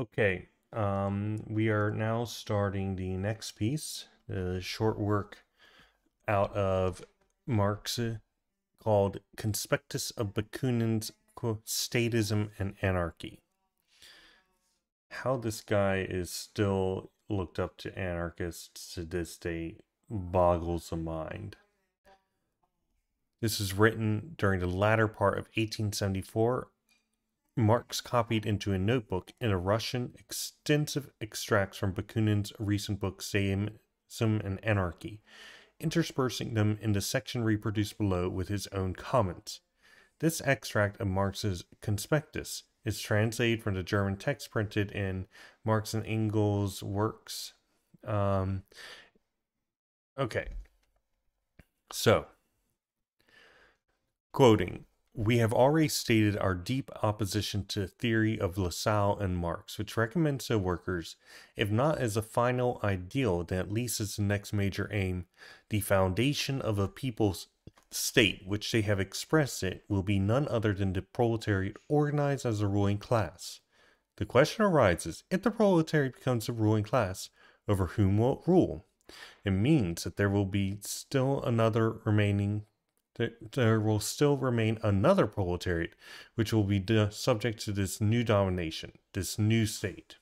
Okay, we are now starting the next piece, the short work out of Marx called Conspectus of Bakunin's Statism and Anarchy. How this guy is still looked up to anarchists to this day boggles the mind. This was written during the latter part of 1874. Marx copied into a notebook in a Russian extensive extracts from Bakunin's recent book Statism and Anarchy, interspersing them in the section reproduced below with his own comments. This extract of Marx's Conspectus is translated from the German text printed in Marx and Engels' works. Okay. So, quoting, "We have already stated our deep opposition to the theory of Lassalle and Marx, which recommends to workers, if not as a final ideal, then at least as the next major aim, the foundation of a people's state, which they have expressed it, will be none other than the proletariat organized as a ruling class. The question arises, if the proletariat becomes the ruling class, over whom will it rule? It means that there will still remain another proletariat, which will be subject to this new domination, this new state."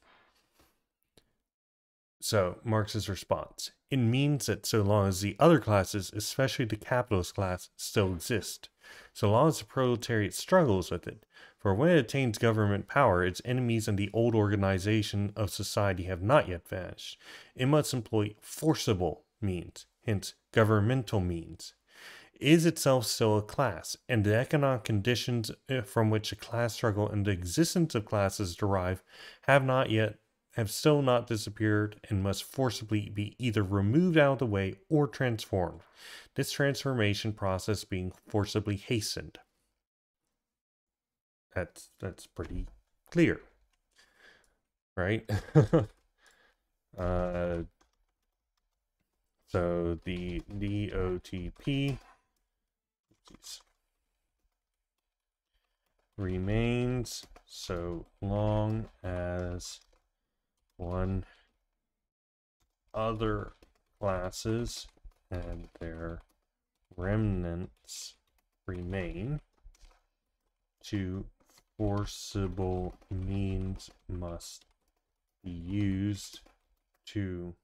So, Marx's response: "It means that so long as the other classes, especially the capitalist class, still exist, so long as the proletariat struggles with it, for when it attains government power, its enemies and the old organization of society have not yet vanished. It must employ forcible means, hence governmental means. It is itself still a class, and the economic conditions from which the class struggle and the existence of classes derive have still not disappeared and must forcibly be either removed out of the way or transformed, this transformation process being forcibly hastened." That's pretty clear, right? So the DOTP remains so long as one other classes and their remnants remain, two forcible means must be used to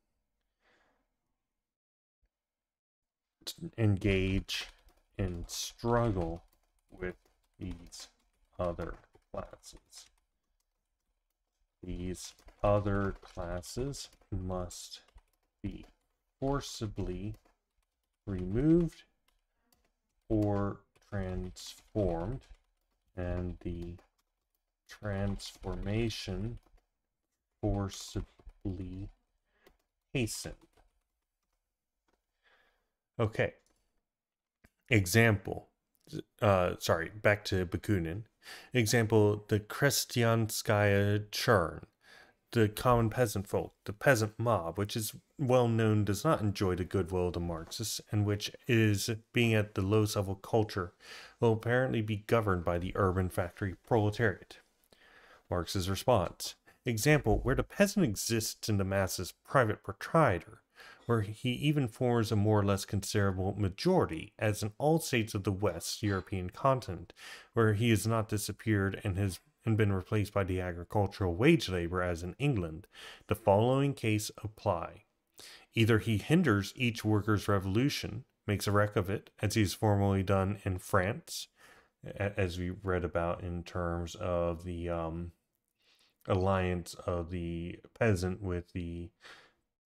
engage in struggle with these other classes. These other classes must be forcibly removed or transformed, and the transformation forcibly hastened. Okay. Example. Back to Bakunin. Example, the Krestianskaya churn, the common peasant folk, the peasant mob, which is well known, does not enjoy the goodwill of the Marxists, and which is, being at the lowest level culture, will apparently be governed by the urban factory proletariat. Marx's response. Example, where the peasant exists in the masses private proprietor, where he even forms a more or less considerable majority, as in all states of the West European continent, where he has not disappeared and been replaced by the agricultural wage labor as in England, the following case apply. Either he hinders each workers' revolution, makes a wreck of it, as he has formerly done in France, as we read about in terms of the alliance of the peasant with the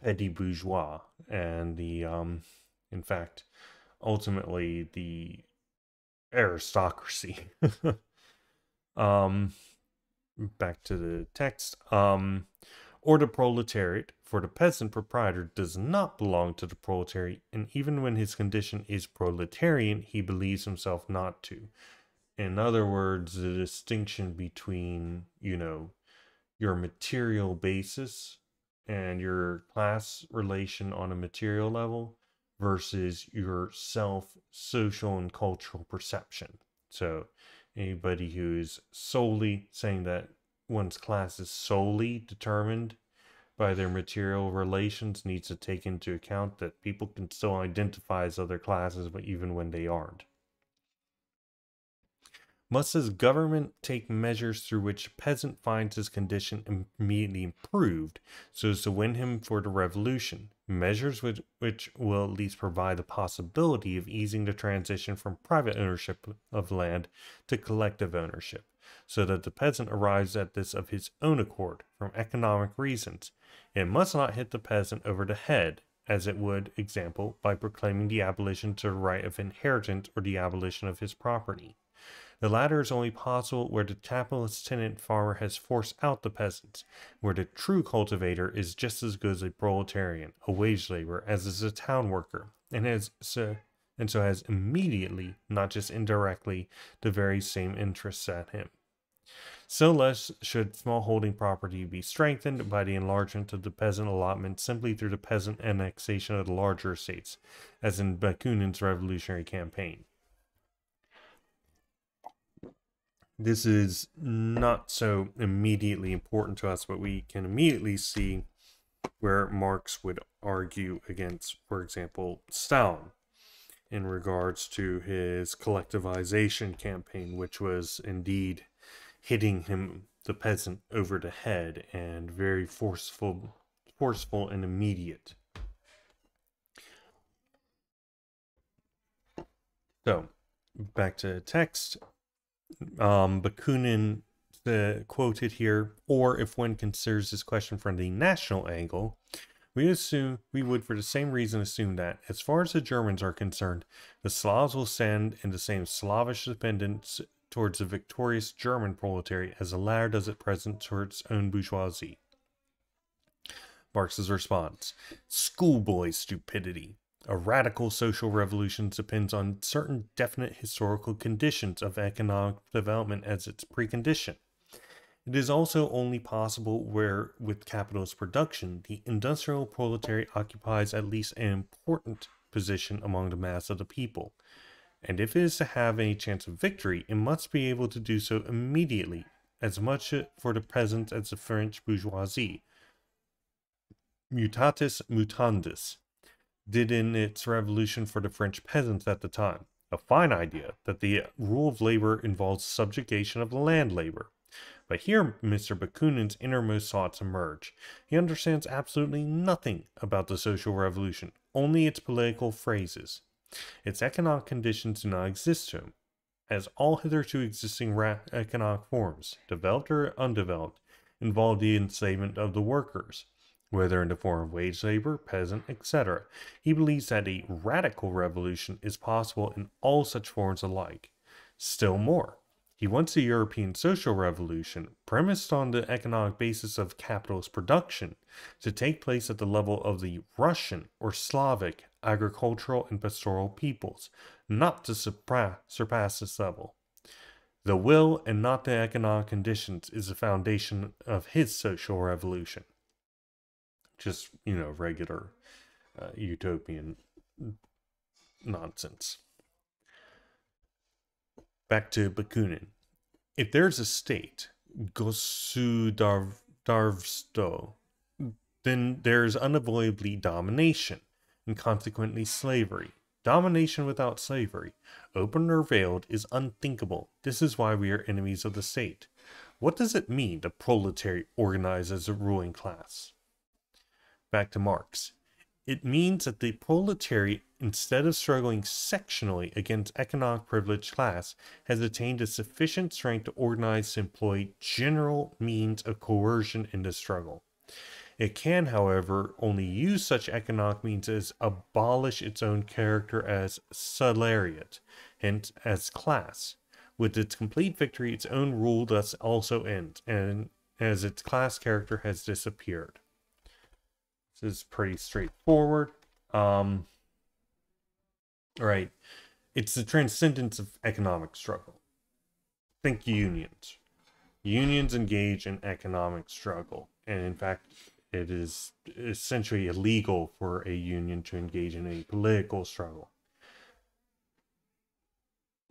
petty bourgeois, and the in fact ultimately the aristocracy. Back to the text. Or the proletariat, for the peasant proprietor does not belong to the proletariat, and even when his condition is proletarian, he believes himself not to. In other words, the distinction between, your material basis and your class relation on a material level versus your social and cultural perception. So anybody who is solely saying that one's class is solely determined by their material relations needs to take into account that people can still identify as other classes, but even when they aren't. Must his government take measures through which a peasant finds his condition immediately improved so as to win him for the revolution? Measures which will at least provide the possibility of easing the transition from private ownership of land to collective ownership, so that the peasant arrives at this of his own accord, from economic reasons. It must not hit the peasant over the head, as it would, example, by proclaiming the abolition to the right of inheritance or the abolition of his property. The latter is only possible where the capitalist tenant farmer has forced out the peasants, where the true cultivator is just as good as a proletarian, a wage laborer, as is a town worker, and so has immediately, not just indirectly, the very same interests at him. So less should smallholding property be strengthened by the enlargement of the peasant allotment simply through the peasant annexation of the larger estates, as in Bakunin's revolutionary campaign. This is not so immediately important to us, but we can immediately see where Marx would argue against, for example, Stalin in regards to his collectivization campaign, which was indeed hitting him, the peasant, over the head and very forceful and immediate. So, back to text. Bakunin quoted here, or if one considers this question from the national angle, we would for the same reason assume that, as far as the Germans are concerned, the Slavs will stand in the same Slavish dependence towards the victorious German proletariat as the latter does at present towards its own bourgeoisie. Marx's response: schoolboy stupidity. A radical social revolution depends on certain definite historical conditions of economic development as its precondition. It is also only possible where, with capitalist production, the industrial proletariat occupies at least an important position among the mass of the people. And if it is to have any chance of victory, it must be able to do so immediately, as much for the peasants as the French bourgeoisie, mutatis mutandis, did in its revolution for the French peasants at the time. A fine idea that the rule of labor involves subjugation of land labor. But here Mr. Bakunin's innermost thoughts emerge. He understands absolutely nothing about the social revolution, only its political phrases. Its economic conditions do not exist to him, as all hitherto existing economic forms, developed or undeveloped, involve the enslavement of the workers, whether in the form of wage labor, peasant, etc. He believes that a radical revolution is possible in all such forms alike. Still more, he wants a European social revolution, premised on the economic basis of capitalist production, to take place at the level of the Russian or Slavic agricultural and pastoral peoples, not to surpass this level. The will and not the economic conditions is the foundation of his social revolution. Just, regular utopian nonsense. Back to Bakunin. If there's a state, Gosudavstvo, then there's unavoidably domination, and consequently slavery. Domination without slavery, open or veiled, is unthinkable. This is why we are enemies of the state. What does it mean, the proletariat organized as a ruling class? Back to Marx. It means that the proletariat, instead of struggling sectionally against economic privileged class, has attained a sufficient strength to organize to employ general means of coercion in the struggle. It can, however, only use such economic means as abolish its own character as salariat, hence as class. With its complete victory, its own rule thus also ends, and as its class character has disappeared. This is pretty straightforward. Right. It's the transcendence of economic struggle. Think unions. Unions engage in economic struggle. And in fact, it is essentially illegal for a union to engage in a political struggle.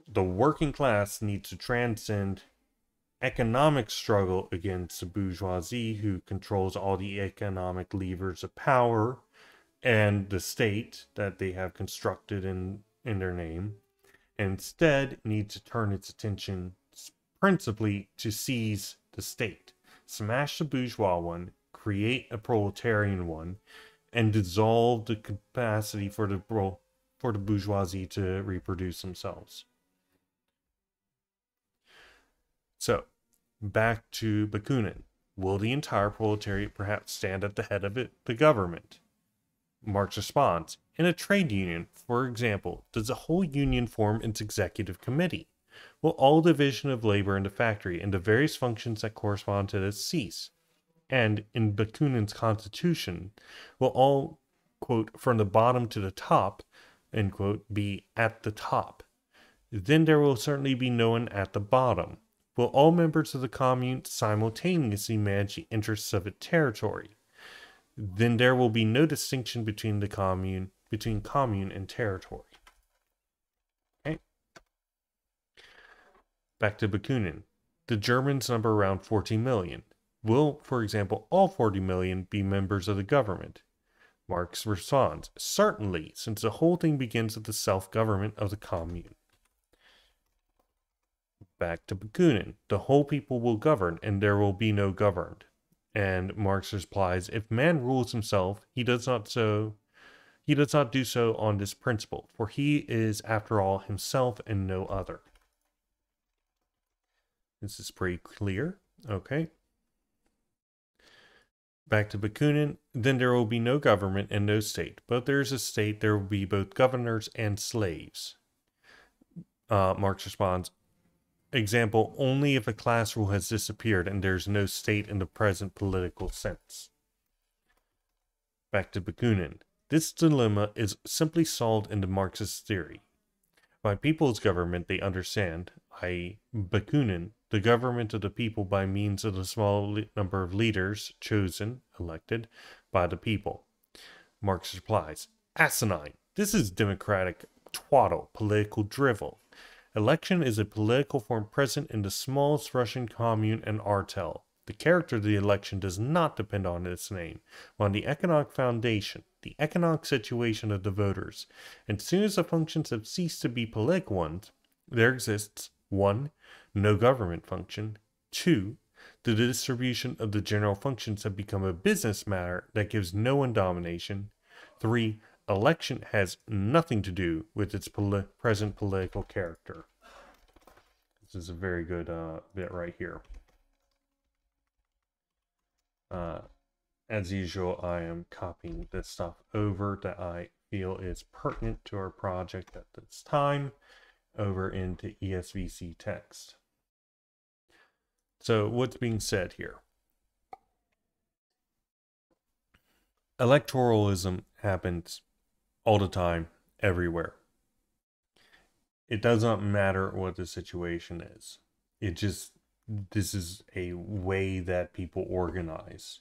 The working class needs to transcend economic struggle against the bourgeoisie, who controls all the economic levers of power and the state that they have constructed in their name, and instead needs to turn its attention principally to seize the state, smash the bourgeois one, create a proletarian one, and dissolve the capacity for the bourgeoisie to reproduce themselves. So, back to Bakunin. Will the entire proletariat perhaps stand at the head of the government? Marx responds, in a trade union, for example, does a whole union form its executive committee? Will all division of labor in the factory and the various functions that correspond to this cease? And in Bakunin's constitution, will all, quote, from the bottom to the top, end quote, be at the top? Then there will certainly be no one at the bottom. Will all members of the commune simultaneously manage the interests of its territory? Then there will be no distinction between commune and territory. Okay. Back to Bakunin. The Germans number around 40 million. Will, for example, all 40 million be members of the government? Marx responds, certainly, since the whole thing begins with the self-government of the commune. Back to Bakunin. The whole people will govern, and there will be no governed. And Marx replies, if man rules himself, he does not do so on this principle, for he is, after all, himself and no other. This is pretty clear. Okay. Back to Bakunin. Then there will be no government and no state. But there is a state, there will be both governors and slaves. Marx responds, example, only if a class rule has disappeared and there is no state in the present political sense. Back to Bakunin. This dilemma is simply solved in the Marxist theory. By people's government, they understand, i.e., Bakunin, the government of the people by means of the small number of leaders chosen, elected, by the people. Marx replies, asinine. This is democratic twaddle, political drivel. Election is a political form present in the smallest Russian commune and artel. The character of the election does not depend on its name, but on the economic foundation, the economic situation of the voters. And as soon as the functions have ceased to be political ones, there exists 1. No government function. 2. The distribution of the general functions have become a business matter that gives no one domination. 3. Election has nothing to do with its present political character. This is a very good bit right here. As usual, I am copying this stuff over that I feel is pertinent to our project at this time over into ESVC text. So what's being said here? Electoralism happens all the time, everywhere. It does not matter what the situation is. This is a way that people organize.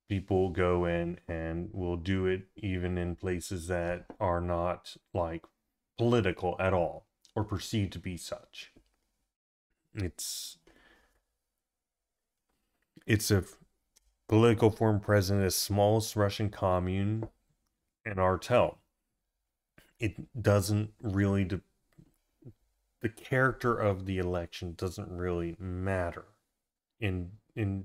People go in and will do it even in places that are not like political at all or perceived to be such. It's a political form present in the smallest Russian commune and artel. It doesn't really, the character of the election doesn't really matter. The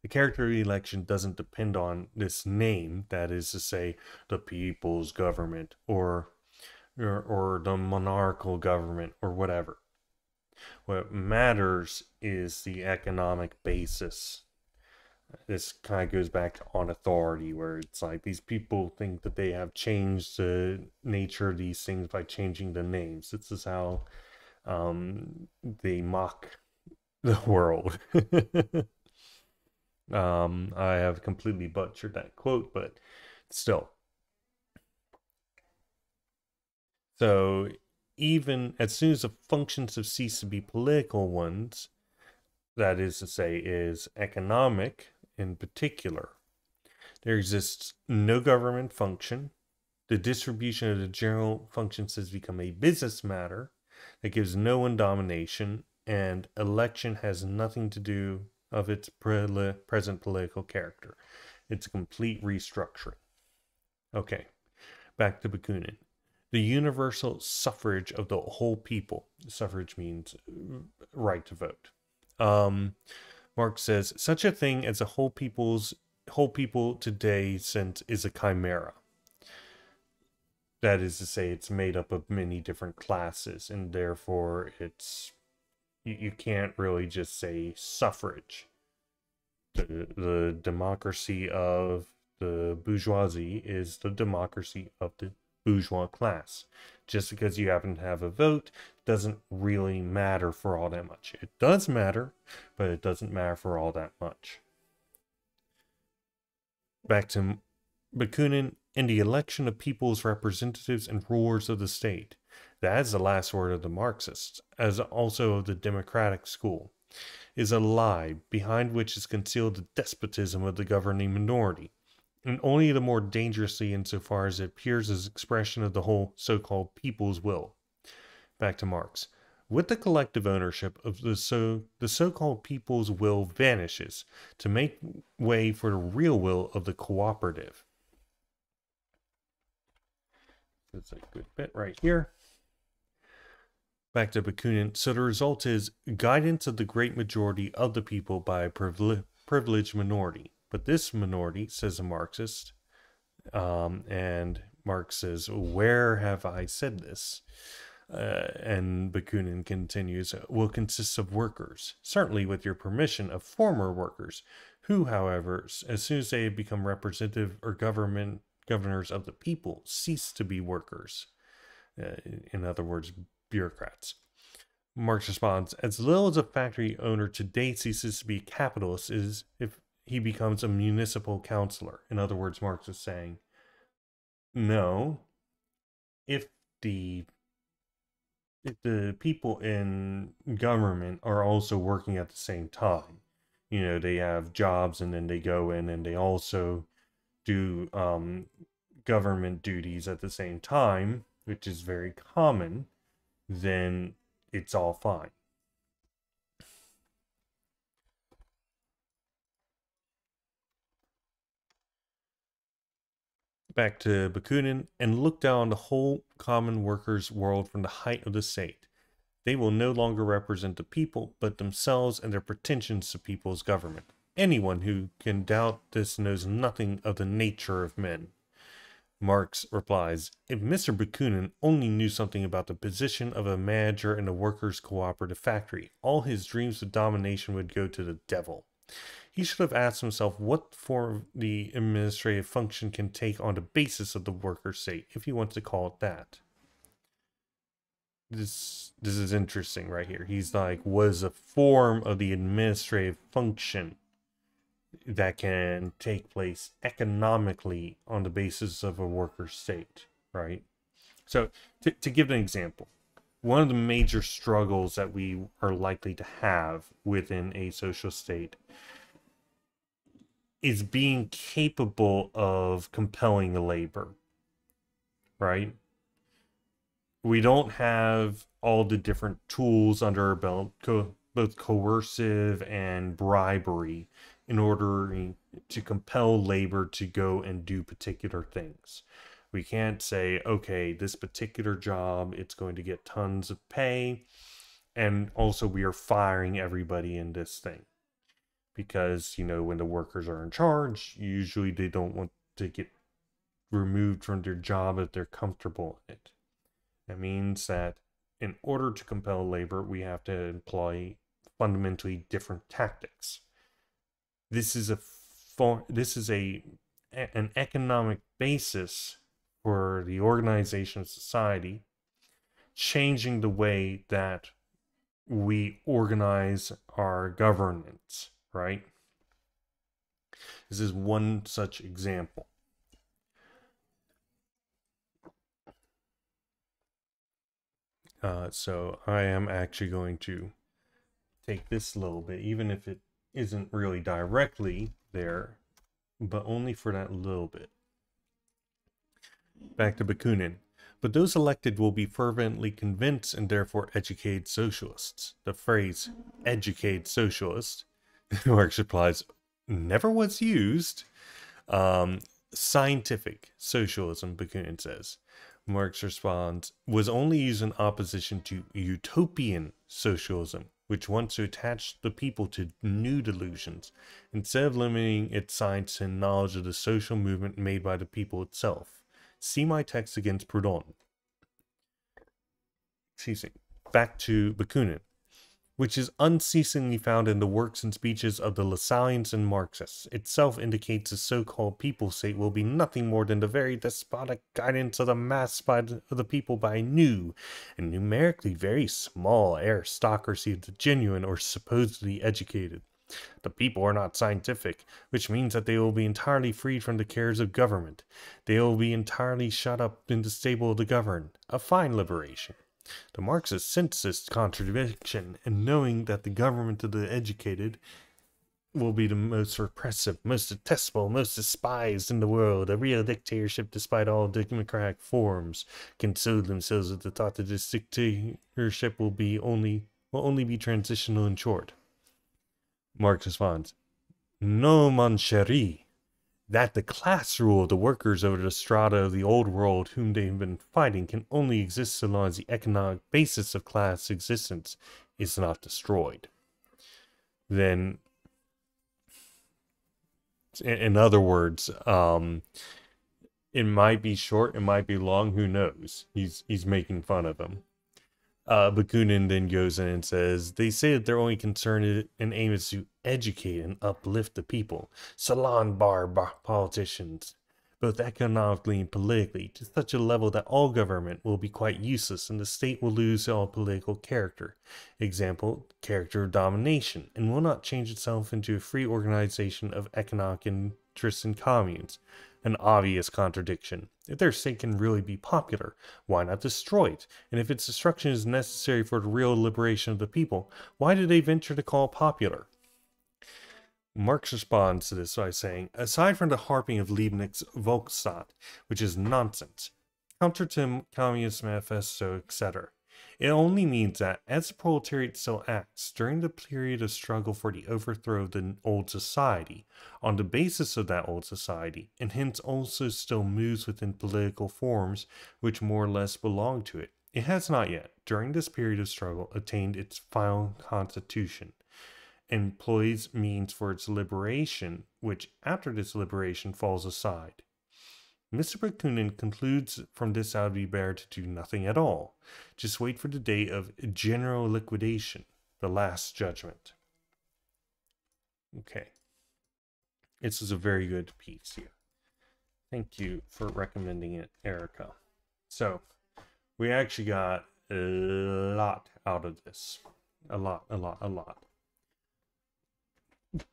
character of the election doesn't depend on this name, that is to say, the people's government or the monarchical government or whatever. What matters is the economic basis. This kind of goes back to on authority, where it's like these people think that they have changed the nature of these things by changing the names. This is how they mock the world. I have completely butchered that quote, but still. So even as soon as the functions have ceased to be political ones, that is to say, is economic in particular, there exists no government function. The distribution of the general functions has become a business matter that gives no one domination, and election has nothing to do of its present political character. It's a complete restructuring. Okay, back to Bakunin. The universal suffrage of the whole people. Suffrage means right to vote. Marx says such a thing as a whole people today sense is a chimera. That is to say, it's made up of many different classes, and therefore it's you can't really just say suffrage. The democracy of the bourgeoisie is the democracy of the bourgeois class. Just because you happen to have a vote doesn't really matter for all that much. It does matter, but it doesn't matter for all that much. Back to Bakunin. In the election of people's representatives and rulers of the state. That is the last word of the Marxists, as also of the democratic school, is a lie behind which is concealed the despotism of the governing minority, and only the more dangerously insofar as it appears as expression of the whole so-called people's will. Back to Marx. With the collective ownership of the so-called people's will vanishes to make way for the real will of the cooperative. That's a good bit right here. Back to Bakunin. So the result is guidance of the great majority of the people by a privileged minority. But this minority, says a Marxist, and Marx says, where have I said this? And Bakunin continues, will consist of workers, certainly with your permission, of former workers, who, however, as soon as they become representative or governors of the people, cease to be workers. In other words, bureaucrats. Marx responds, as little as a factory owner today ceases to be a capitalist is if he becomes a municipal councillor. In other words, Marx is saying, no, if the people in government are also working at the same time, you know, they have jobs and then they go in and they also do government duties at the same time, which is very common, then it's all fine. Back to Bakunin, and look down the whole common workers' world from the height of the state. They will no longer represent the people, but themselves and their pretensions to people's government. Anyone who can doubt this knows nothing of the nature of men. Marx replies, if Mr. Bakunin only knew something about the position of a manager in a workers' cooperative factory, all his dreams of domination would go to the devil. He should have asked himself what form the administrative function can take on the basis of the worker state, if he wants to call it that. This is interesting right here. He's like, what is a form of the administrative function that can take place economically on the basis of a worker state, right? So to give an example, one of the major struggles that we are likely to have within a social state is being capable of compelling the labor, right? We don't have all the different tools under our belt, both coercive and bribery, in order to compel labor to go and do particular things. We can't say, okay, this particular job, it's going to get tons of pay, and also we are firing everybody in this thing. Because, you know, when the workers are in charge, usually they don't want to get removed from their job if they're comfortable in it. That means that in order to compel labor, we have to employ fundamentally different tactics. This is an economic basis for the organization of society, changing the way that we organize our governance, right? This is one such example. So I am actually going to take this a little bit, even if it isn't really directly there, but only for that little bit. Back to Bakunin. but those elected will be fervently convinced and therefore educated socialists. The phrase educated socialist, Marx replies, never was used. Scientific socialism, Bakunin says. Marx responds, was only used in opposition to utopian socialism, which wants to attach the people to new delusions, instead of limiting its science and knowledge of the social movement made by the people itself. See my text against Proudhon. Excuse me. Back to Bakunin, which is unceasingly found in the works and speeches of the Lassalleans and Marxists, itself indicates the so-called people state will be nothing more than the very despotic guidance of the mass of the people by a new and numerically very small aristocracy of the genuine or supposedly educated. The people are not scientific, which means that they will be entirely freed from the cares of government. They will be entirely shut up in the stable of the governed. A fine liberation. The Marxists sense this contradiction, and knowing that the government of the educated will be the most repressive, most detestable, most despised in the world, a real dictatorship despite all democratic forms, console themselves with the thought that this dictatorship will only be transitional and short. Marx responds, "No, mon chéri. That the class rule of the workers over the strata of the old world whom they have been fighting can only exist so long as the economic basis of class existence is not destroyed." Then, in other words, it might be short, it might be long, who knows? He's making fun of him. Bakunin then goes in and says, they say that their only concern and aim is to educate and uplift the people, salon bar politicians, both economically and politically, to such a level that all government will be quite useless and the state will lose all political character. Example, character of domination, and will not change itself into a free organization of economic interests and communes. An obvious contradiction. If their state can really be popular, why not destroy it? And if its destruction is necessary for the real liberation of the people, why do they venture to call it popular? Marx responds to this by saying, aside from the harping of Leibniz's Volksstaat, which is nonsense, counter to Communist Manifesto, etc., it only means that, as the proletariat still acts during the period of struggle for the overthrow of the old society, on the basis of that old society, and hence also still moves within political forms which more or less belong to it, it has not yet, during this period of struggle, attained its final constitution, and employs means for its liberation, which after this liberation falls aside. Mr. Bakunin concludes from this that it would be better to do nothing at all. Just wait for the day of general liquidation, the last judgment. Okay. This is a very good piece here. Thank you for recommending it, Erica. So, we actually got a lot out of this. A lot.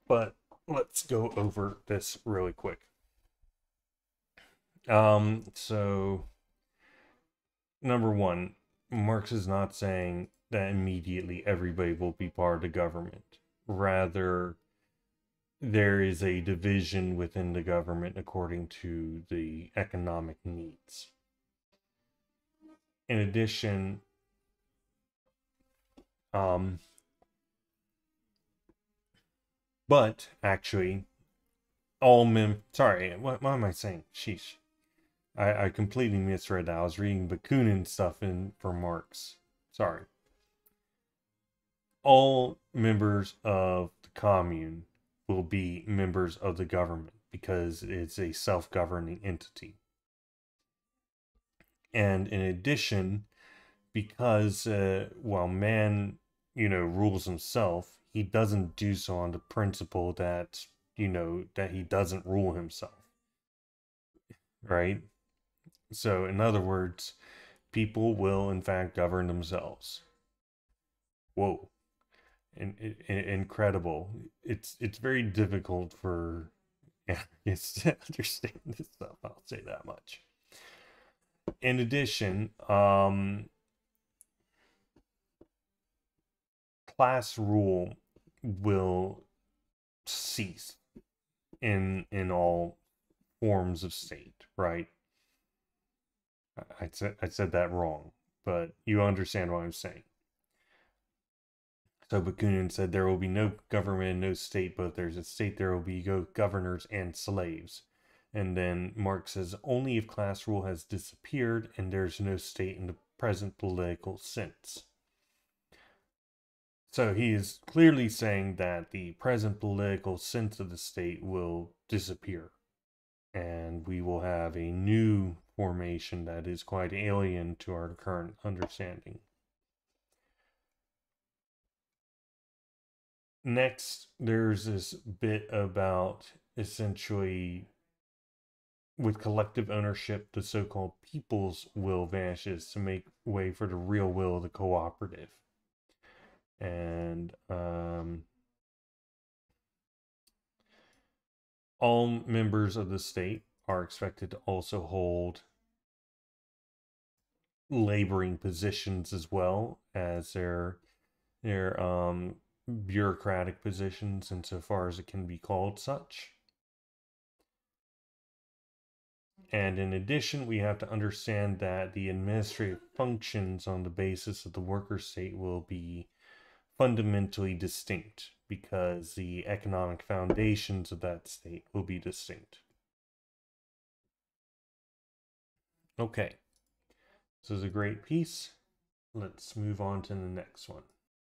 But let's go over this really quick. So, number one, Marx is not saying that immediately everybody will be part of the government. Rather, there is a division within the government according to the economic needs. In addition, but actually, sorry, what am I saying? Sheesh. I completely misread that. I was reading Bakunin stuff for Marx. Sorry. All members of the Commune will be members of the government because it's a self-governing entity. And in addition, because while man, rules himself, he doesn't do so on the principle that, that he doesn't rule himself. Right? So, in other words, people will, in fact, govern themselves. Whoa. Incredible. It's very difficult for yes to understand this stuff, I'll say that much. In addition, class rule will cease in all forms of state, right? I said that wrong, but you understand what I'm saying. So Bakunin said there will be no government, no state, but if there's a state, there will be governors and slaves. And then Marx says only if class rule has disappeared and there's no state in the present political sense. So he is clearly saying that the present political sense of the state will disappear. And we will have a new formation that is quite alien to our current understanding. Next, there's this bit about essentially with collective ownership, the so called people's will vanishes to make way for the real will of the cooperative. And all members of the state are expected to also hold laboring positions as well as their bureaucratic positions, insofar as it can be called such. And in addition, we have to understand that the administrative functions on the basis of the worker state will be fundamentally distinct because the economic foundations of that state will be distinct. Okay, this is a great piece. Let's move on to the next one.